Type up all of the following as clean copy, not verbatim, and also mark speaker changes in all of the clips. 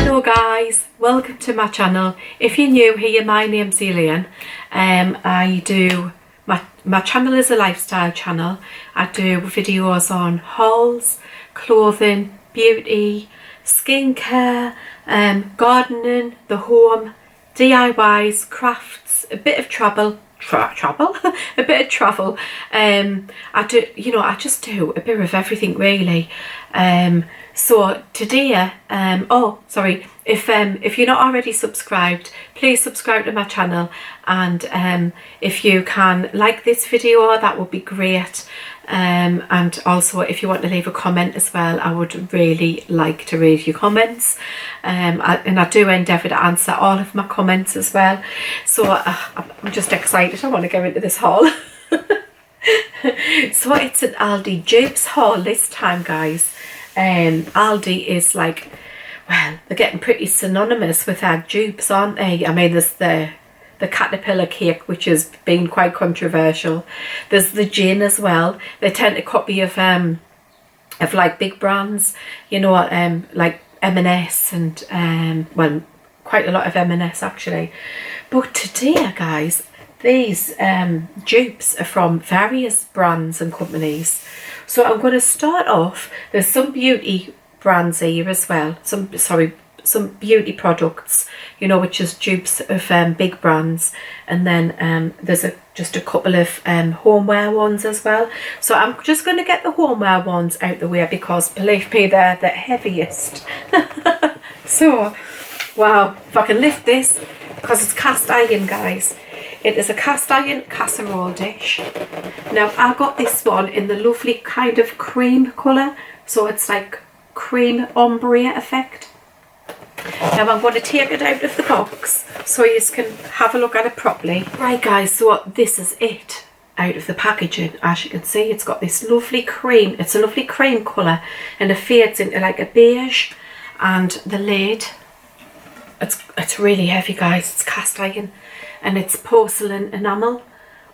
Speaker 1: Hello guys, welcome to my channel. If you're new here, my name's Elaine. My channel is a lifestyle channel. I do videos on hauls, clothing, beauty, skincare, gardening, the home, DIYs, crafts, a bit of travel, a bit of travel. I just do a bit of everything really. So today, if you're not already subscribed, please subscribe to my channel, and if you can like this video, that would be great. And also if you want to leave a comment as well, I would really like to read your comments. I do endeavour to answer all of my comments as well. So I'm just excited. I want to go into this haul. So it's an Aldi Dupes haul this time, guys. Aldi is like, well, they're getting pretty synonymous with our dupes, aren't they? I mean, there's the caterpillar cake, which has been quite controversial. There's the gin as well. They tend to copy of like big brands, you know, like M&S and well, quite a lot of M&S actually. But today, guys, these dupes are from various brands and companies. So I'm going to start off, there's some beauty brands here as well, some beauty products, you know, which is dupes of big brands, and then there's just a couple of homeware ones as well. So I'm just going to get the homeware ones out the way, because believe me, they're the heaviest. So wow, if I can lift this, because it's cast iron, guys. It is a cast iron casserole dish. Now I got this one in the lovely kind of cream colour, so it's like cream ombre effect. Now I'm going to take it out of the box so you can have a look at it properly. Right guys, so this is it out of the packaging. As you can see, it's got this lovely cream, it's a lovely cream colour, and it fades into like a beige. And the lid, it's really heavy, guys. It's cast iron and it's porcelain enamel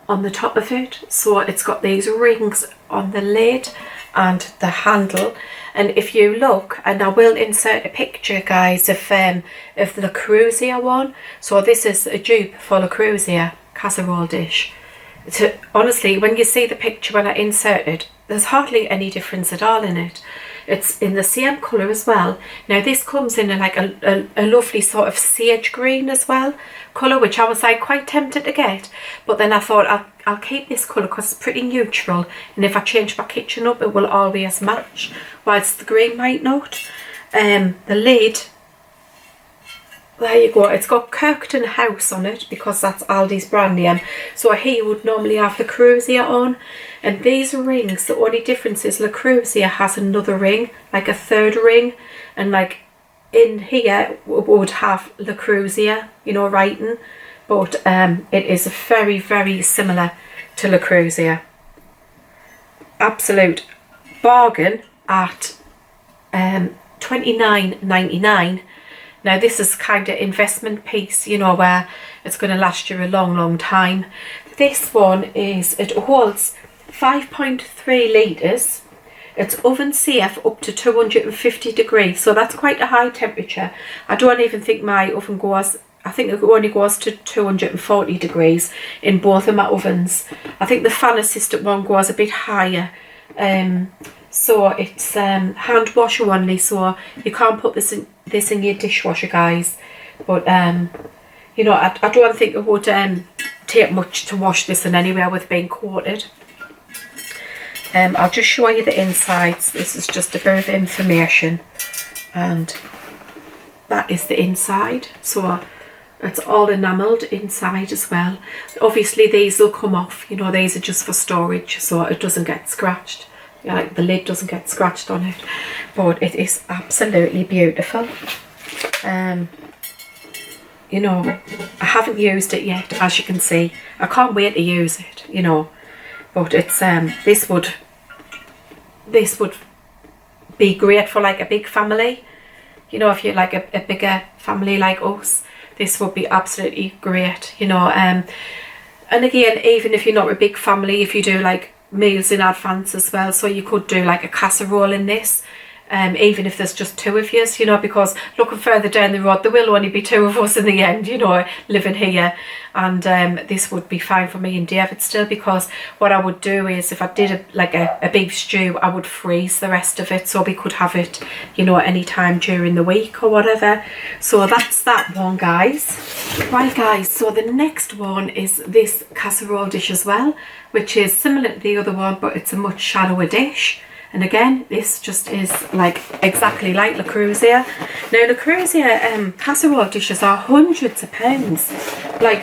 Speaker 1: on the top of it. So it's got these rings on the lid and the handle. And if you look, and I will insert a picture, guys, of the Le Creuset one. So this is a dupe for Le Creuset casserole dish. Honestly, when you see the picture when I insert it, there's hardly any difference at all in it. It's in the same colour as well. Now this comes in like a lovely sort of sage green as well colour, which I was like quite tempted to get, but then I thought I'll keep this colour because it's pretty neutral, and if I change my kitchen up it will always match, whilst the green might not. The lid, there you go, it's got Kirkton House on it because that's Aldi's brand name. So here you would normally have Le Creuset on, and these rings, the only difference is Le Creuset has another ring, like a third ring, and like in here would have Le Creuset, you know, writing, but it is very, very similar to Le Creuset. Absolute bargain at $29.99. Now this is kind of investment piece, you know, where it's going to last you a long time. This one it holds 5.3 litres. It's oven safe up to 250 degrees, so that's quite a high temperature. I don't even think my oven goes, I think it only goes to 240 degrees in both of my ovens. I think the fan assisted one goes a bit higher. So it's hand wash only, so you can't put this in your dishwasher, guys. But you know, I don't think it would take much to wash this in anywhere with being coated. I'll just show you the insides. This is just a bit of information, and that is the inside. So it's all enamelled inside as well. Obviously these will come off, you know, these are just for storage, so it doesn't get scratched. Like the lid doesn't get scratched on it, but it is absolutely beautiful. You know, I haven't used it yet, as you can see. I can't wait to use it, you know, but it's this would be great for like a big family, you know, if you're like a bigger family like us, this would be absolutely great, you know. And again, even if you're not a big family, if you do like meals in advance as well, so you could do like a casserole in this, even if there's just two of yous, you know, because looking further down the road there will only be two of us in the end, you know, living here. And this would be fine for me and David still, because what I would do is if I did a beef stew, I would freeze the rest of it so we could have it, you know, any time during the week or whatever. So that's that one, guys. Right guys, so the next one is this casserole dish as well, which is similar to the other one, but it's a much shallower dish. And again, this just is like exactly like Le Creuset. Now, Le Creuset casserole dishes are hundreds of pounds. Like,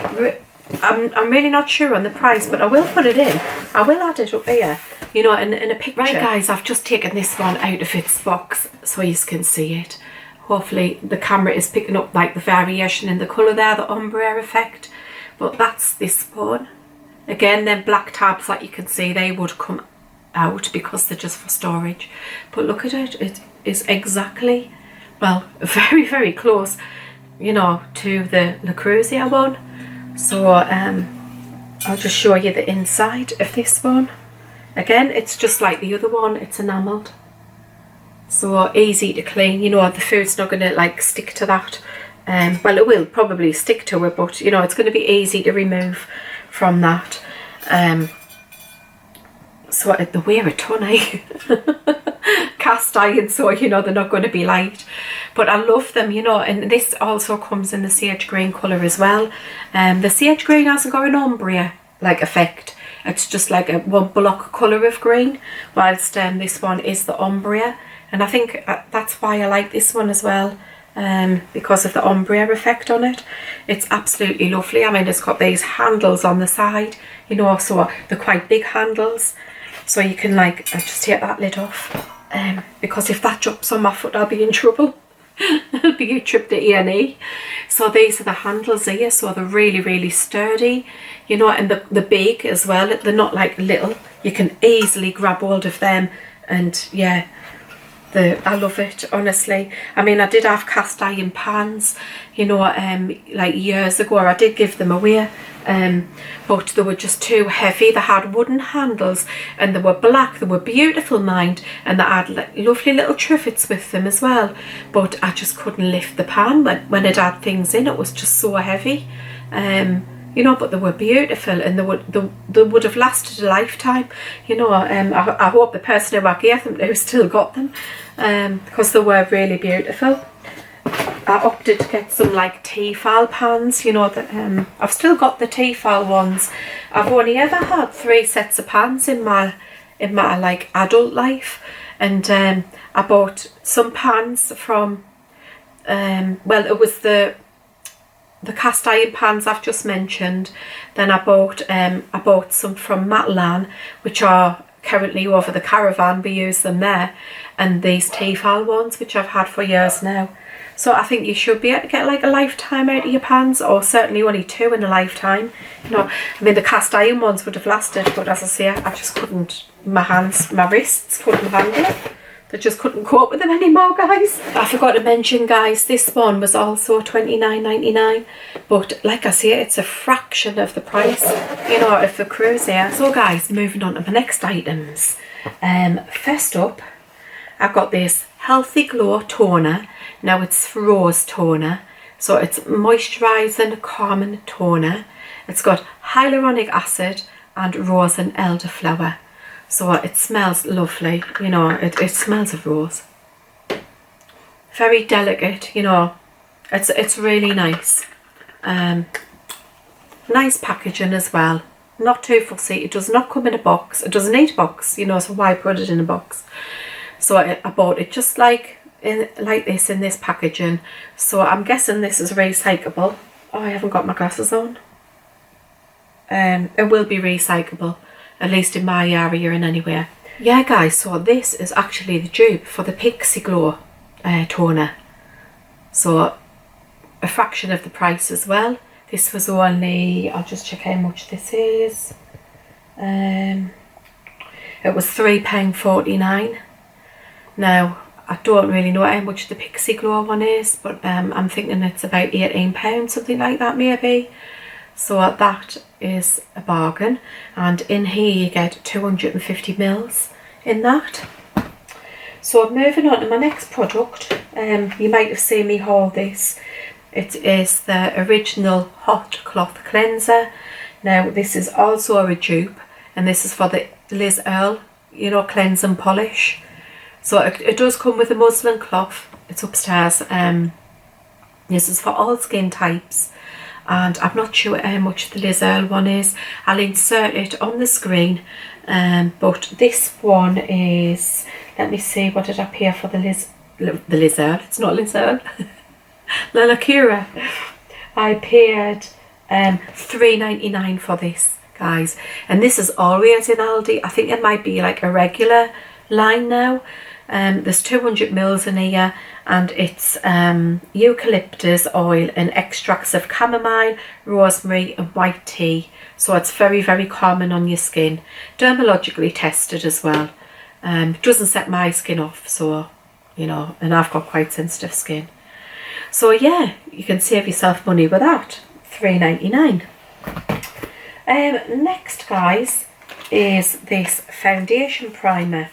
Speaker 1: I'm really not sure on the price, but I will put it in. I will add it up here, you know, in a picture. Right, guys, I've just taken this one out of its box so you can see it. Hopefully, the camera is picking up like the variation in the colour there, the ombre effect. But that's this one. Again, them black tabs that you can see, they would come out because they're just for storage. But look at it, it is exactly, well, very, very close, you know, to the Le Creuset one. So I'll just show you the inside of this one. Again, it's just like the other one, it's enamelled. So easy to clean, you know, the food's not going to like stick to that. Well, it will probably stick to it, but you know, it's going to be easy to remove from that. So they weigh a ton, eh? Cast iron, so you know they're not going to be light. But I love them, you know, and this also comes in the sage green colour as well. The sage green hasn't got an ombre like effect. It's just like a one block colour of green, whilst this one is the ombre. And I think that's why I like this one as well, because of the ombre effect on it. It's absolutely lovely. I mean, it's got these handles on the side, you know, so they're quite big handles. So you can like just take that lid off, because if that drops on my foot, I'll be in trouble. I'll be a trip to E&E. So these are the handles here, so they're really, really sturdy, you know, and the big as well. They're not like little. You can easily grab hold of them, and yeah, I love it, honestly. I mean, I did have cast iron pans, you know, like years ago. I did give them away, but they were just too heavy. They had wooden handles and they were black. They were beautiful, mind, and they had like lovely little trivets with them as well. But I just couldn't lift the pan when it had things in. It was just so heavy. You know, but they were beautiful, and they would have lasted a lifetime, you know. I hope the person who I gave them to still got them, because they were really beautiful. I opted to get some like Tefal pans, you know, that I've still got the Tefal ones. I've only ever had 3 sets of pans in my like adult life, and I bought some pans from well, it was the cast iron pans I've just mentioned. Then I bought some from Matalan, which are currently over the caravan. We use them there, and these Tefal ones, which I've had for years now. So I think you should be able to get like a lifetime out of your pans, or certainly only 2 in a lifetime. You know, I mean, the cast iron ones would have lasted, but as I say, I just couldn't. My wrists couldn't handle it. They just couldn't cope with them anymore, guys. I forgot to mention, guys, this one was also $29.99, but like I say, it's a fraction of the price, you know, of the Creuset. So guys, moving on to my next items. First up, I've got this Healthy Glow toner. Now it's rose toner, so it's moisturising, calming toner. It's got hyaluronic acid and rose and elderflower. So it smells lovely, you know, it smells of rose. Very delicate, you know, it's really nice. Nice packaging as well, not too fussy. It does not come in a box, it doesn't need a box, you know, so why put it in a box? So I bought it just like this in this packaging. So I'm guessing this is recyclable. Oh, I haven't got my glasses on. It will be recyclable, at least in my area and anywhere. Yeah guys, so this is actually the dupe for the Pixi Glow toner. So a fraction of the price as well. This was only, I'll just check how much this is. It was £3.49. Now, I don't really know how much the Pixi Glow one is, but I'm thinking it's about £18, something like that maybe. So that is a bargain, and in here you get 250 mils in that. So moving on to my next product, you might have seen me haul this. It is the original Hot Cloth Cleanser. Now this is also a dupe, and this is for the Liz Earle, you know, cleanse and polish. So it does come with a muslin cloth. It's upstairs. This is for all skin types, and I'm not sure how much the Liz Earle one is. I'll insert it on the screen. But this one is, let me see, what did I pay for the Liz Earle? It's not Liz Earle. La Lacura. I paid $3.99 for this, guys, and this is always in Aldi. I think it might be like a regular line now. There's 200 mils in here, and it's eucalyptus oil and extracts of chamomile, rosemary and white tea. So it's very, very common on your skin. Dermatologically tested as well. Doesn't set my skin off, so, you know, and I've got quite sensitive skin. So yeah, you can save yourself money with that. $3.99. Next, guys, is this foundation primer.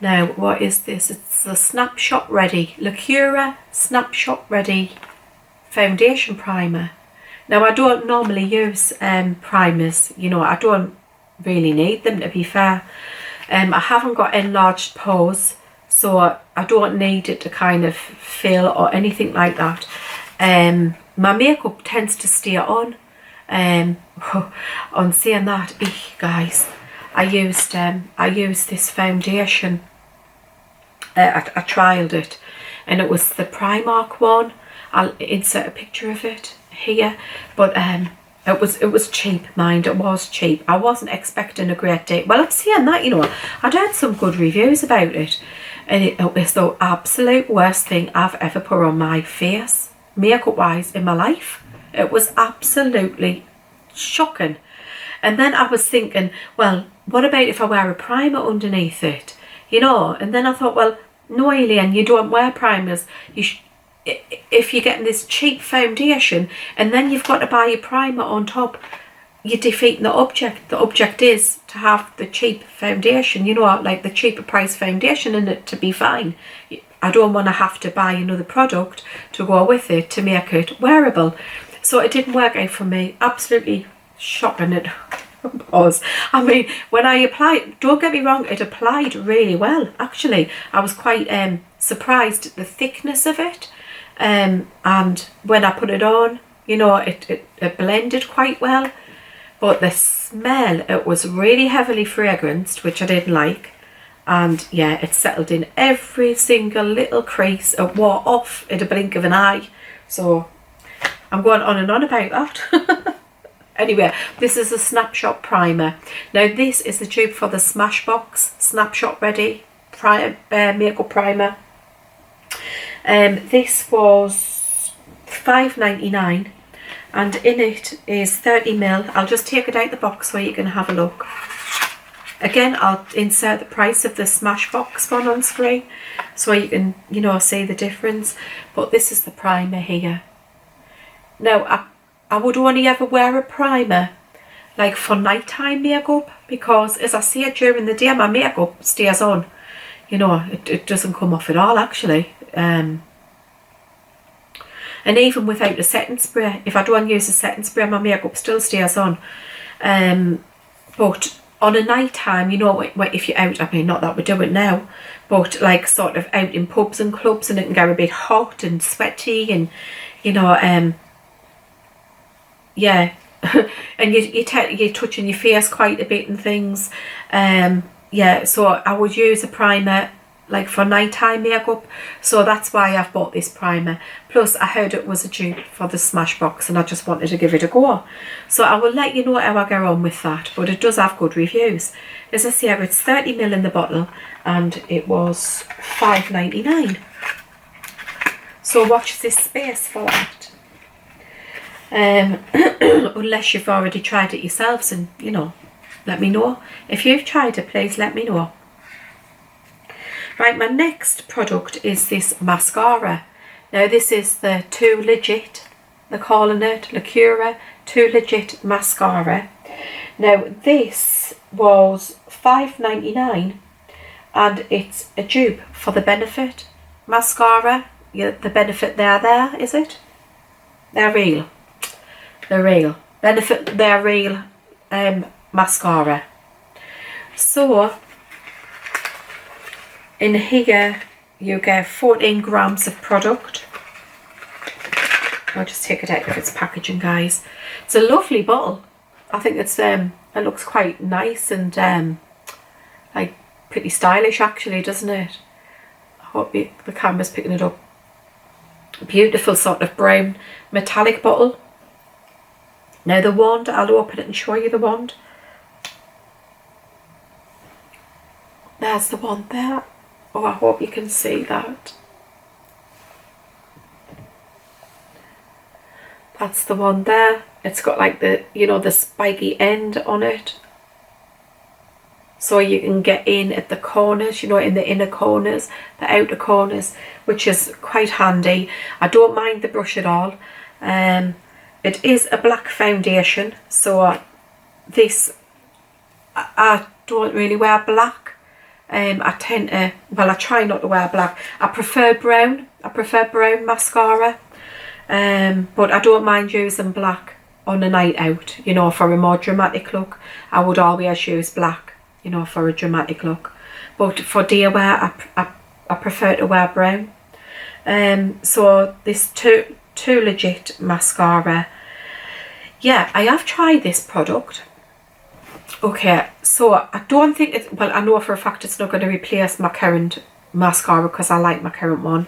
Speaker 1: Now, what is this? It's the Snapshot Ready, Lacura Snapshot Ready foundation primer. Now, I don't normally use primers, you know, I don't really need them, to be fair. I haven't got enlarged pores, so I don't need it to kind of fill or anything like that. My makeup tends to stay on. On saying that, guys, I used this foundation. I trialed it, and it was the Primark one. I'll insert a picture of it here, but it was cheap, mind. It was cheap. I wasn't expecting a great deal. Well, I'm saying that, you know, I'd heard some good reviews about it, and it was the absolute worst thing I've ever put on my face, makeup wise, in my life. It was absolutely shocking. And then I was thinking, well, what about if I wear a primer underneath it, you know? And then I thought, well, no, Elaine, you don't wear primers. If you're getting this cheap foundation and then you've got to buy a primer on top, you're defeating the object. The object is to have the cheap foundation, you know, like the cheaper price foundation in it to be fine. I don't want to have to buy another product to go with it to make it wearable. So it didn't work out for me. Absolutely shocking it was. I mean, when I applied, don't get me wrong, it applied really well. Actually, I was quite surprised at the thickness of it. And when I put it on, you know, it blended quite well. But the smell, it was really heavily fragranced, which I didn't like. And yeah, it settled in every single little crease. It wore off in a blink of an eye. So I'm going on and on about that. Anyway, this is a Snapshot primer. Now this is the dupe for the Smashbox Snapshot Ready makeup primer. This was $5.99, and in it is 30 ml. I'll just take it out the box so you can have a look. Again, I'll insert the price of the Smashbox one on screen so you can, you know, see the difference. But this is the primer here. Now, I would only ever wear a primer like for nighttime makeup, because as I see it during the day, my makeup stays on. You know, it doesn't come off at all, actually. And even without a setting spray, if I don't use a setting spray, my makeup still stays on. But on a night time, you know, if you're out, I mean, not that we do it now, but like sort of out in pubs and clubs, and it can get a bit hot and sweaty, and, you know, yeah, and you're touching your face quite a bit and things. Yeah, so I would use a primer like for nighttime makeup, so that's why I've bought this primer. Plus I heard it was a dupe for the Smashbox, and I just wanted to give it a go. So I will let you know how I go on with that, but it does have good reviews. As I say, it's 30 ml in the bottle, and it was $5.99. So watch this space for that. Unless you've already tried it yourselves, and, you know, let me know. If you've tried it, please let me know. Right, my next product is this mascara. Now this is the Too Legit, they're calling it, Lacura Too Legit mascara. Now this was $5.99, and it's a dupe for the Benefit mascara. Yeah, the Benefit there, is it? They're real. They're real. Benefit, they're real mascara. So, in here, you get 14 grams of product. I'll just take it out of its packaging, guys. It's a lovely bottle. I think it's it looks quite nice and like pretty stylish actually, doesn't it? I hope the camera's picking it up. Beautiful sort of brown metallic bottle. Now the wand, I'll open it and show you the wand. There's the wand there. Oh, I hope you can see that. That's the one there. It's got like the, you know, the spiky end on it. So you can get in at the corners, you know, in the inner corners, the outer corners, which is quite handy. I don't mind the brush at all. It is a black foundation, so this, I don't really wear black. I tend to, well, I try not to wear black. I prefer brown. I prefer brown mascara. But I don't mind using black on a night out, you know, for a more dramatic look. I would always use black, you know, for a dramatic look. But for day wear, I prefer to wear brown. So this Too Legit mascara. Yeah, I have tried this product. Okay, so I don't think it's, well, I know for a fact it's not going to replace my current mascara because I like my current one.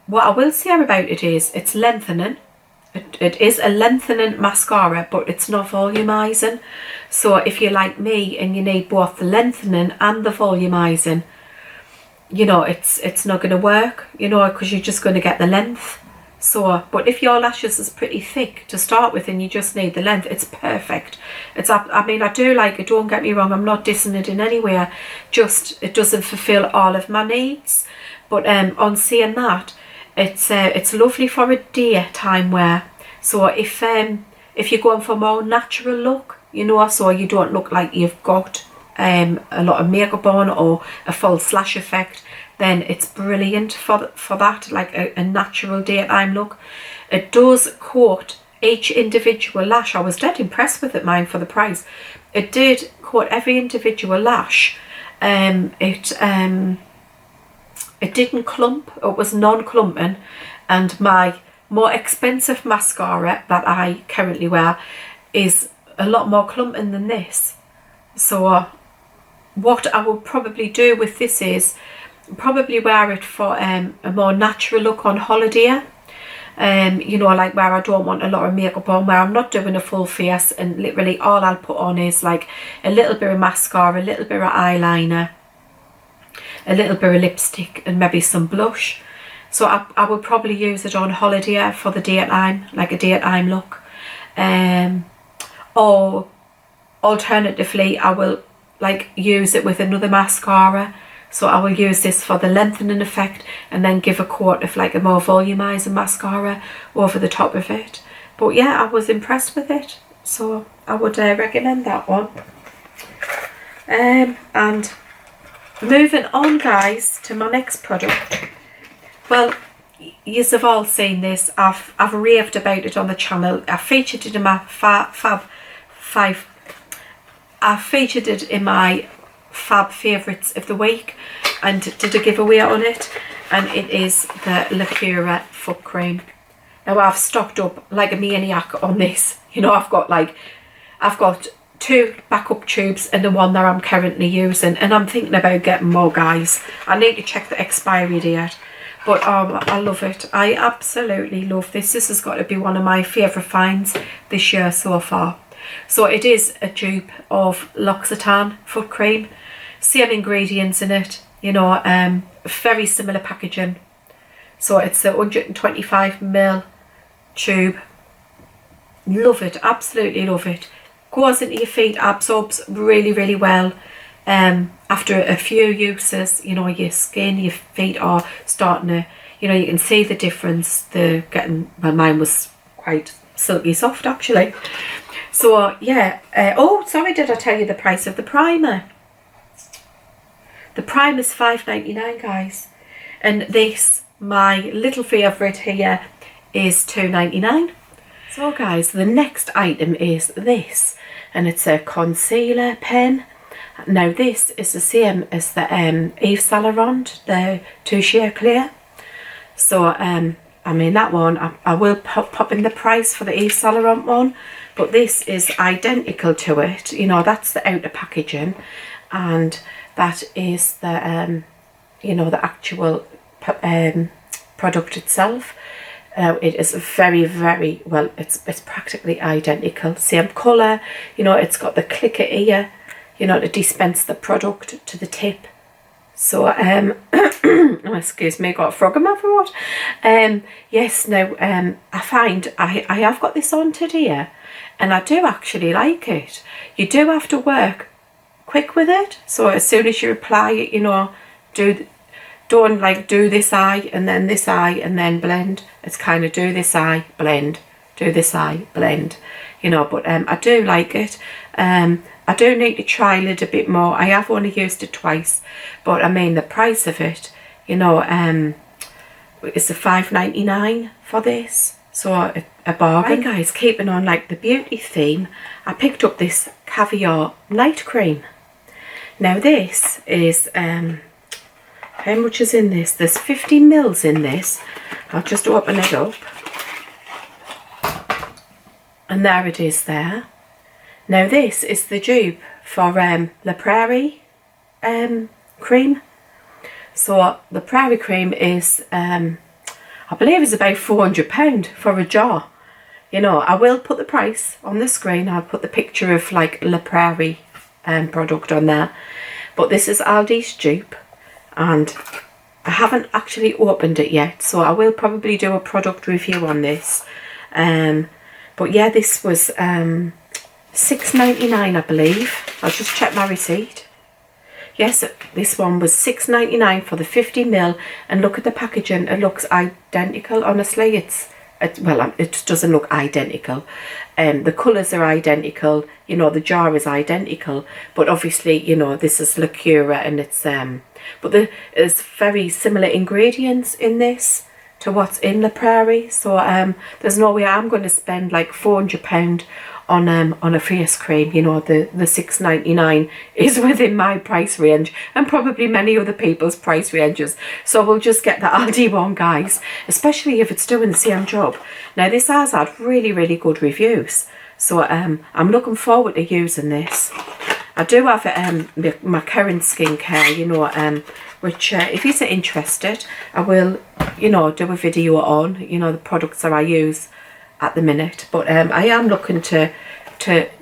Speaker 1: What I will say about it is it's lengthening. It is a lengthening mascara, but it's not volumizing. So if you're like me and you need both the lengthening and the volumizing, you know, it's not going to work, you know, because you're just going to get the length. So, but if your lashes is pretty thick to start with and you just need the length, it's perfect. It's, I mean, I do like it, don't get me wrong, I'm not dissing it in anywhere, just it doesn't fulfill all of my needs. But on saying that, it's lovely for a daytime wear. So if you're going for a more natural look, you know, so you don't look like you've got a lot of makeup on or a full slash effect, then it's brilliant for that, like a natural daytime look. It does coat each individual lash. I was dead impressed with it, mine, for the price. It did coat every individual lash. It didn't clump, it was non-clumping, and my more expensive mascara that I currently wear is a lot more clumping than this. So what I will probably do with this is probably wear it for a more natural look on holiday. You know, like where I don't want a lot of makeup on, where I'm not doing a full face and literally all I'll put on is like a little bit of mascara, a little bit of eyeliner, a little bit of lipstick and maybe some blush. So I would probably use it on holiday for the daytime, like a daytime look. Or alternatively, I will like use it with another mascara. So I will use this for the lengthening effect and then give a coat of like a more volumizing mascara over the top of it. But yeah, I was impressed with it. So I would recommend that one. And moving on, guys, to my next product. Well, yous have all seen this. I've raved about it on the channel. I featured it in my Fab Favourites of the Week and did a giveaway on it, and it is the Lacura Foot Cream. Now I've stocked up like a maniac on this. You know, I've got 2 backup tubes and the one that I'm currently using, and I'm thinking about getting more, guys. I need to check the expiry date, but I love it. I absolutely love this. This has got to be one of my favourite finds this year so far. So it is a dupe of L'Occitane foot cream, same ingredients in it, you know, very similar packaging. So it's a 125ml tube. Love it, absolutely love it. Goes into your feet, absorbs really, really well. After a few uses, you know, your skin, your feet are starting to, you know, you can see the difference. Well, mine was quite silky soft actually. So yeah, oh sorry, did I tell you the price of the primer? The primer's $5.99, guys. And this, my little favourite here, is $2.99. So guys, the next item is this, and it's a concealer pen. Now this is the same as the Yves Saint Laurent, the Touche Clear. So I mean that one, I will pop in the price for the Yves Saint Laurent one, but this is identical to it. You know, that's the outer packaging, and that is the you know, the actual product itself. It is very, very well, it's practically identical, same colour. You know, it's got the clicker here, you know, to dispense the product to the tip. So oh, excuse me, got a frog in my throat. Yes, now I find I have got this on today, and I do actually like it. You do have to work quick with it, so as soon as you apply it, you know, don't like do this eye and then this eye and then blend. It's kind of do this eye, blend, do this eye, blend, you know. But I do like it. I do need to try a little bit more. I have only used it twice, but I mean the price of it, you know, it's a $5.99 for this, so a bargain. Right guys, keeping on like the beauty theme, I picked up this Caviar night cream. Now this is how much is in this? There's 50 mils in this. I'll just open it up, and there it is there. Now this is the dupe for the Prairie Cream. So the Prairie Cream is, I believe is about £400 for a jar. You know, I will put the price on the screen. I'll put the picture of like La Prairie product on there. But this is Aldi's dupe, and I haven't actually opened it yet, so I will probably do a product review on this. But yeah, this was $6.99, I believe. I'll just check my receipt. Yes, this one was $6.99 for the 50 ml, and look at the packaging. It looks identical. Honestly, well, it doesn't look identical. The colours are identical. You know, the jar is identical, but obviously, you know, this is liqueur, and it's but there's very similar ingredients in this to what's in La Prairie. So there's no way I'm going to spend like £400 on a face cream. You know, the $6.99 is within my price range, and probably many other people's price ranges. So we'll just get the Aldi one, guys, especially if it's doing the same job. Now this has had really, really good reviews, so I'm looking forward to using this. I do have my current skincare, you know, which if you're interested, I will, you know, do a video on, you know, the products that I use at the minute. But I am looking to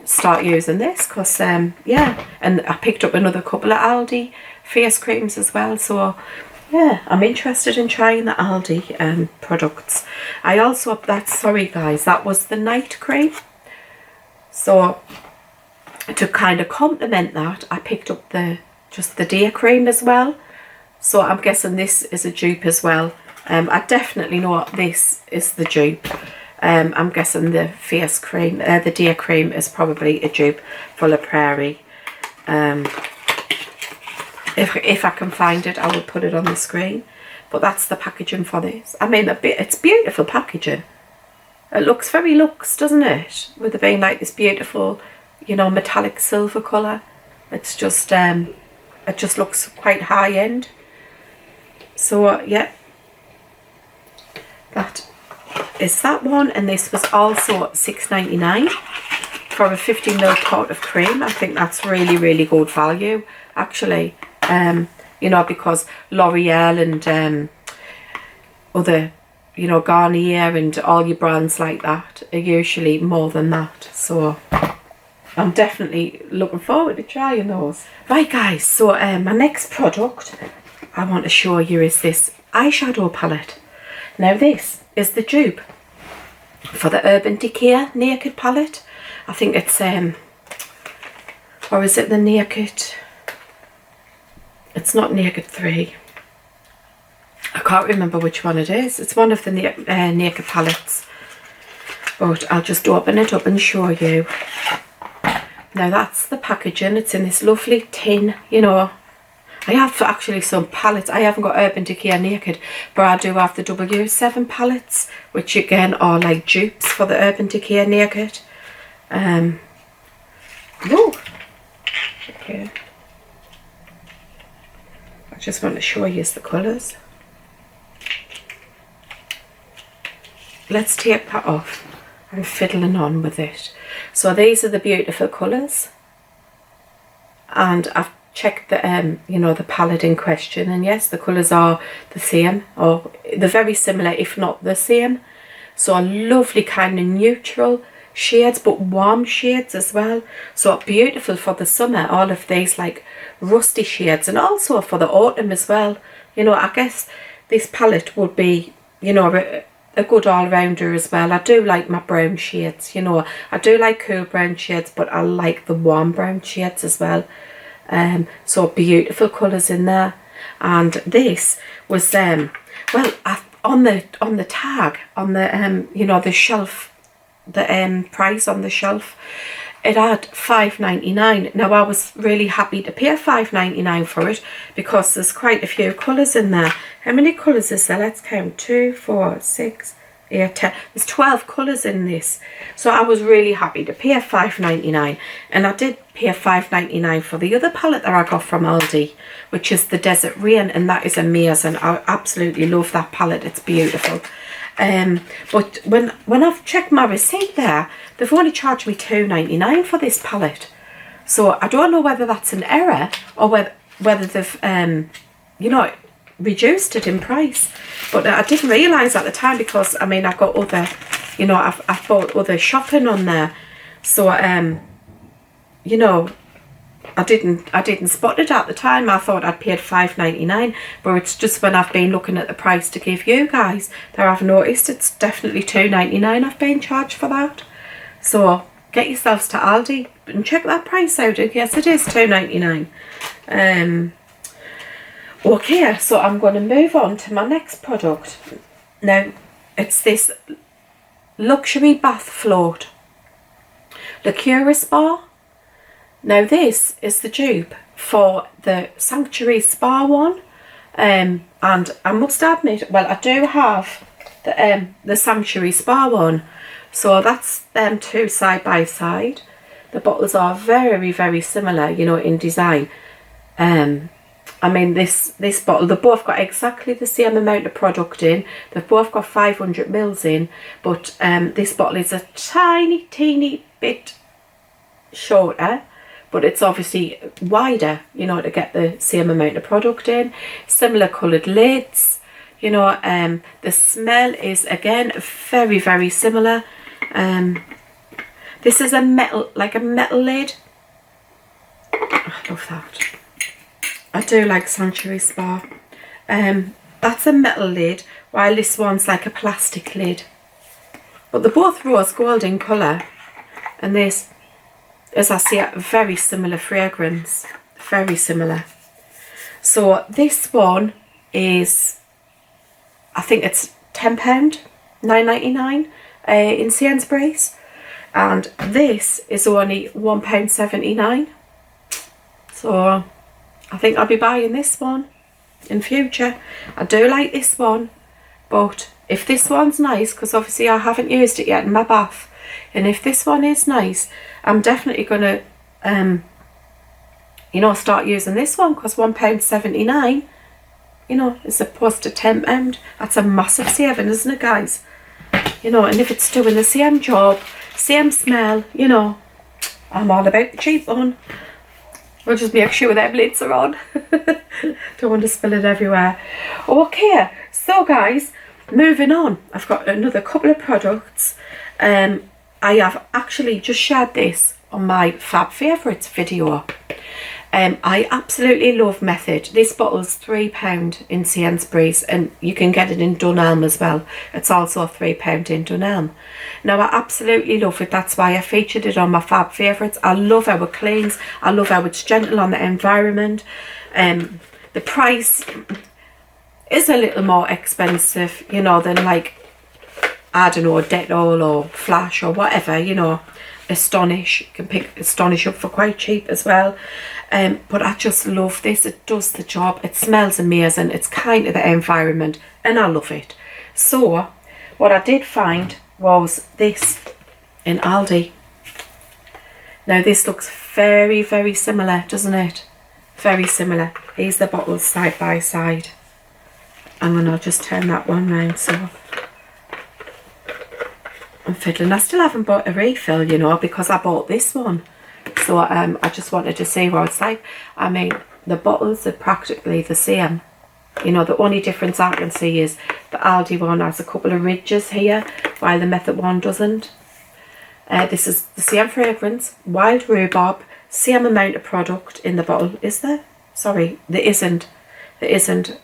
Speaker 1: start using this because yeah, and I picked up another couple of Aldi face creams as well. So yeah, I'm interested in trying the Aldi products. I also, sorry guys, that was the night cream. So to kind of complement that, I picked up just the day cream as well. So I'm guessing this is a dupe as well. I definitely know this is the dupe. I'm guessing the face cream, the day cream, is probably a dupe for La Prairie. If I can find it, I will put it on the screen. But that's the packaging for this. I mean, it's beautiful packaging. It looks very luxe, doesn't it? With it being like this beautiful, you know, metallic silver colour. It's just, it just looks quite high end. So yeah, that is that one. And this was also $6.99 for a 50 ml pot of cream. I think that's really, really good value, actually. You know, because L'Oreal and other, you know, Garnier and all your brands like that are usually more than that. So I'm definitely looking forward to trying those. Right guys, so my next product I want to show you is this eyeshadow palette. Now this is the dupe for the Urban Decay Naked palette. I think it's or is it the Naked? It's not Naked 3. I can't remember which one it is. It's one of the Naked palettes. But I'll just open it up and show you. Now that's the packaging. It's in this lovely tin, you know. I have actually some palettes. I haven't got Urban Decay Naked, but I do have the W7 palettes, which again are like dupes for the Urban Decay Naked. Ooh. Okay. I just want to show you the colours. Let's take that off. I'm fiddling on with it. So these are the beautiful colours. And I've checked the you know, the palette in question, and yes, the colours are the same, or they're very similar if not the same. So a lovely kind of neutral shades, but warm shades as well. So beautiful for the summer, all of these like rusty shades, and also for the autumn as well. You know, I guess this palette would be, you know, a good all-rounder as well. I do like my brown shades, you know. I do like cool brown shades, but I like the warm brown shades as well. So beautiful colours in there. And this was well, on the tag, on the you know, the shelf, the price on the shelf, it had $5.99. Now I was really happy to pay $5.99 for it, because there's quite a few colours in there. How many colours is there? Let's count. 2, 4, 6, 8, 10. There's 12 colours in this. So I was really happy to pay $5.99. And I did pay $5.99 for the other palette that I got from Aldi, which is the Desert Rain, and that is amazing. I absolutely love that palette. It's beautiful. But when I've checked my receipt there, they've only charged me $2.99 for this palette. So I don't know whether that's an error, or whether they've you know, reduced it in price. But I didn't realise at the time, because I mean, I've got other, you know, I've bought other shopping on there. So you know, I didn't spot it at the time. I thought I'd paid $5.99, but it's just when I've been looking at the price to give you guys that I've noticed it's definitely $2.99 I've been charged for that. So get yourselves to Aldi and check that price out. Yes, it is $2.99. Okay, so I'm going to move on to my next product. Now, it's this luxury bath float, Liqueur Spa. Now this is the dupe for the Sanctuary Spa one, and I must admit, well, I do have the Sanctuary Spa one, so that's them two side by side. The bottles are very, very similar, you know, in design. I mean, this bottle, they've both got exactly the same amount of product in. They've both got 500 mils in, but this bottle is a teeny bit shorter, but it's obviously wider, you know, to get the same amount of product in. Similar coloured lids, you know. The smell is again very, very similar. This is a metal lid. I love that. I do like Sanctuary Spa. That's a metal lid, while this one's like a plastic lid. But they're both rose gold in colour, and this, as I say, a very similar fragrance. Very similar. So this one is, I think it's £10, $9.99 in Sainsbury's. And this is only £1.79. So I think I'll be buying this one in future. I do like this one, but if this one's nice, because obviously I haven't used it yet in my bath, and if this one is nice, I'm definitely going to, you know, start using this one, because £1.79, you know, is opposed to £10. That's a massive saving, isn't it, guys? You know, and if it's doing the same job, same smell, you know, I'm all about the cheap one. We'll just make sure that lids are on. Don't want to spill it everywhere. Okay, so guys, moving on. I've got another couple of products. I have actually just shared this on my Fab Favourites video. I absolutely love Method. This bottle's £3 in Sainsbury's, and you can get it in Dunelm as well. It's also £3 in Dunelm. Now, I absolutely love it. That's why I featured it on my Fab Favourites. I love how it cleans. I love how it's gentle on the environment. The price is a little more expensive, you know, than like I don't know, Dettol or Flash or whatever, you know. Astonish, you can pick Astonish up for quite cheap as well. But I just love this. It does the job. It smells amazing. It's kind of the environment and I love it. So what I did find was this in Aldi. Now this looks very, very similar, doesn't it? Very similar. Here's the bottles side by side. I'm going to just turn that one round so I'm fiddling. I still haven't bought a refill, you know, because I bought this one. So I just wanted to see what it's like. I mean, the bottles are practically the same. You know, the only difference I can see is the Aldi one has a couple of ridges here, while the Method one doesn't. This is the same fragrance, wild rhubarb, same amount of product in the bottle. Is there? Sorry, there isn't. There isn't.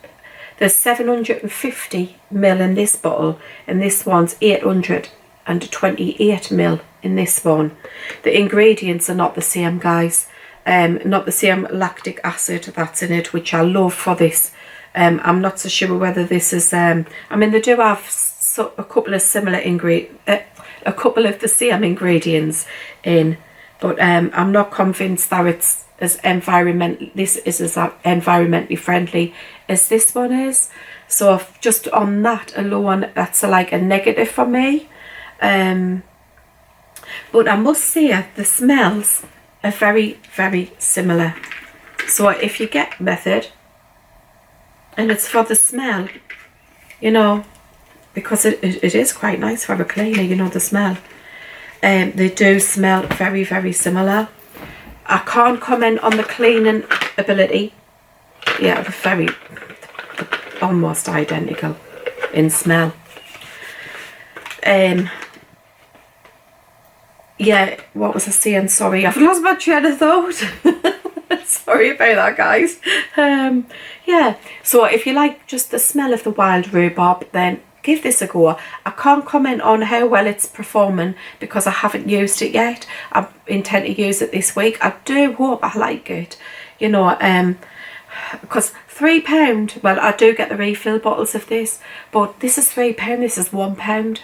Speaker 1: There's 750ml in this bottle, and this one's 828ml in this one. The ingredients are not the same, guys. Not the same lactic acid that's in it, which I love for this. I'm not so sure whether this is, I mean, they do have a couple of similar a couple of the same ingredients in, but I'm not convinced that it's as environmentally friendly as this one is. So just on that alone, that's like a negative for me. But I must say the smells are very, very similar. So if you get Method and it's for the smell, you know, because it is quite nice for a cleaner, you know, the smell. They do smell very, very similar. I can't comment on the cleaning ability. Yeah, they're very, almost identical in smell. Yeah, what was I saying? Sorry, I've lost my train of thought. Sorry about that, guys. Yeah, so if you like just the smell of the wild rhubarb, then give this a go. I can't comment on how well it's performing because I haven't used it yet. I intend to use it this week. I do hope I like it, you know, because £3, well, I do get the refill bottles of this, but this is £3, this is £1.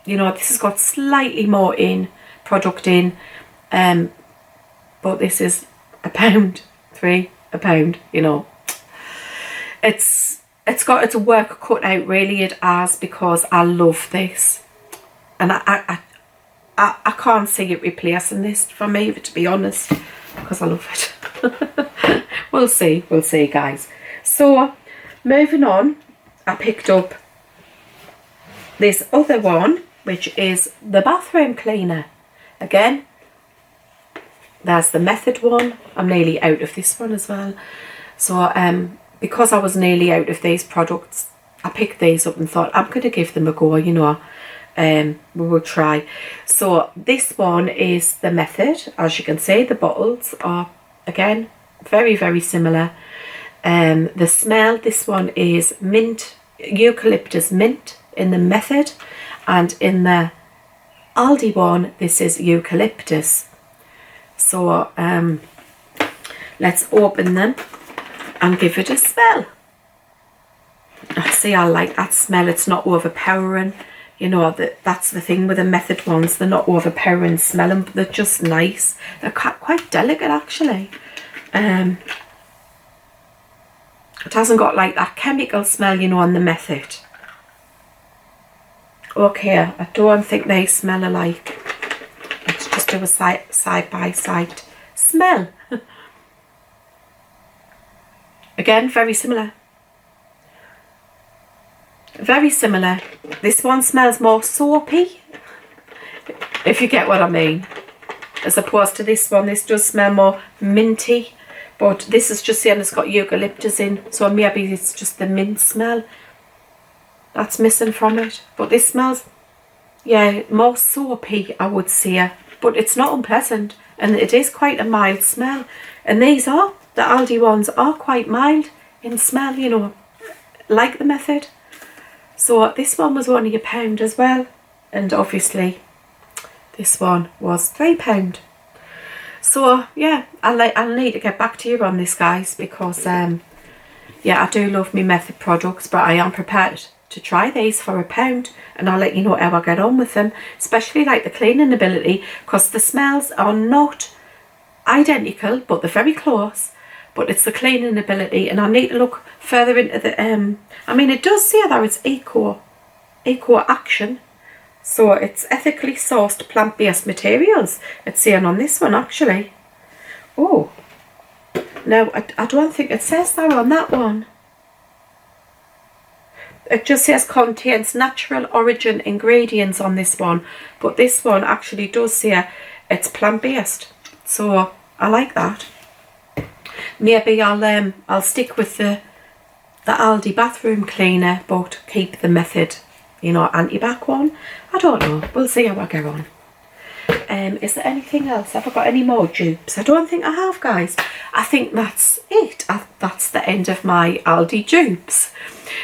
Speaker 1: You know, this has got slightly more product in, but this is £1, a pound, you know. It's got its work cut out, really it has, because I love this, and I can't see it replacing this for me, to be honest, because I love it. we'll see guys. So moving on, I picked up this other one, which is the bathroom cleaner. Again, there's the Method one. I'm nearly out of this one as well. So because I was nearly out of these products, I picked these up and thought I'm going to give them a go, you know. We will try. So this one is the Method. As you can see, the bottles are, again, very, very similar. The smell, this one is mint, eucalyptus mint in the Method, and in the Aldi one, this is eucalyptus. So let's open them and give it a smell. See, I like that smell. It's not overpowering. You know, that's the thing with the Method ones. They're not overpowering smelling, but they're just nice. They're quite delicate, actually. It hasn't got like that chemical smell, you know, on the Method. Okay, I don't think they smell alike. Let's just do a side by side smell. Again, very similar. Very similar. This one smells more soapy, if you get what I mean, as opposed to this one. This does smell more minty, but this is just saying it's got eucalyptus in, so maybe it's just the mint smell that's missing from it. But this smells, yeah, more soapy, I would say, but it's not unpleasant, and it is quite a mild smell. And these are, the Aldi ones are quite mild in smell, you know, like the Method. So this one was only £1 as well, and obviously this one was £3. So yeah, I'll need to get back to you on this, guys, because yeah, I do love my Method products, but I am prepared to try these for £1, and I'll let you know how I get on with them, especially like the cleaning ability, because the smells are not identical, but they're very close. But it's the cleaning ability, and I need to look further into the I mean, it does say that it's eco action, so it's ethically sourced plant-based materials. It's saying on this one actually. Oh no, I don't think it says that on that one. It just says contains natural origin ingredients on this one, but this one actually does say it's plant-based, so I like that. Maybe I'll stick with the Aldi bathroom cleaner, but keep the Method, you know, anti-bac one. I don't know, we'll see how I get on. Is there anything else? Have I got any more dupes? I don't think I have, guys. I think that's it. That's the end of my Aldi dupes.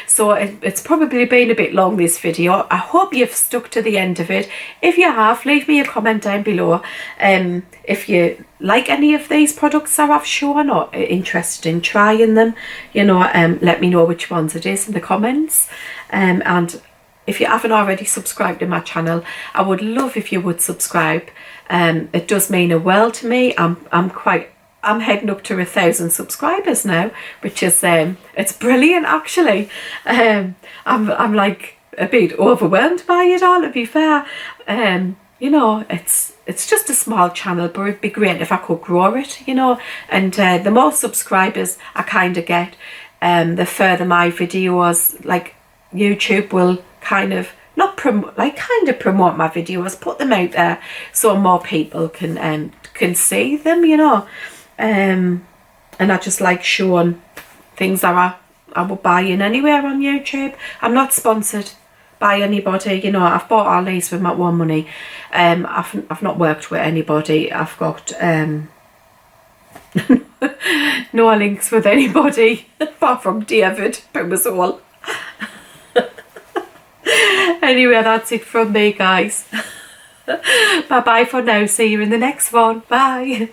Speaker 1: So it's probably been a bit long, this video. I hope you've stuck to the end of it. If you have, leave me a comment down below. If you like any of these products that I've shown or are interested in trying them, you know, let me know which ones it is in the comments. And if you haven't already subscribed to my channel, I would love if you would subscribe. It does mean a world to me. I'm heading up to 1,000 subscribers now, which is it's brilliant actually. I'm like a bit overwhelmed by it all, to be fair. You know, it's just a small channel, but it'd be great if I could grow it, you know. And the more subscribers I kind of get, the further my videos, like YouTube will kind of not promote, like kind of promote my videos, put them out there so more people can see them, you know. And I just like showing things that I would buy in anywhere on YouTube. I'm not sponsored by anybody, you know. I've bought all these with my own money. I've not worked with anybody. I've got no links with anybody apart from David, that was all. Anyway, that's it from me, guys. Bye bye for now. See you in the next one. Bye.